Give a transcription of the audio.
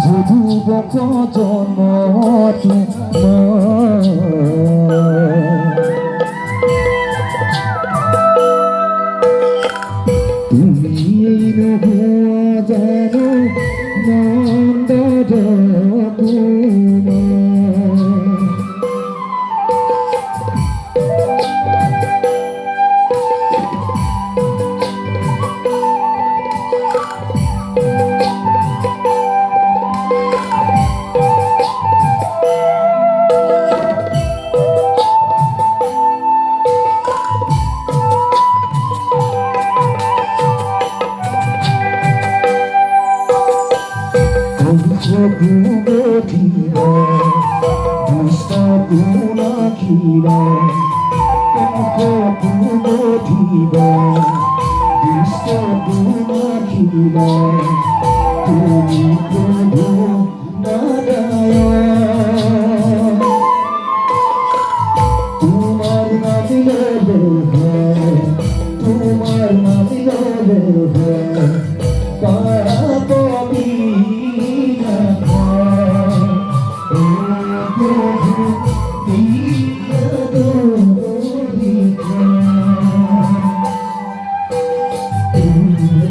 যদিব জন্মতি তুমি নোহোৱা জানো Nanda Gudira, Busta Puna Kira, Gudira, Busta Puna Kira, Tumi Kudu Nadaya, Tumar Namile Hai, Tumar Namile Hai,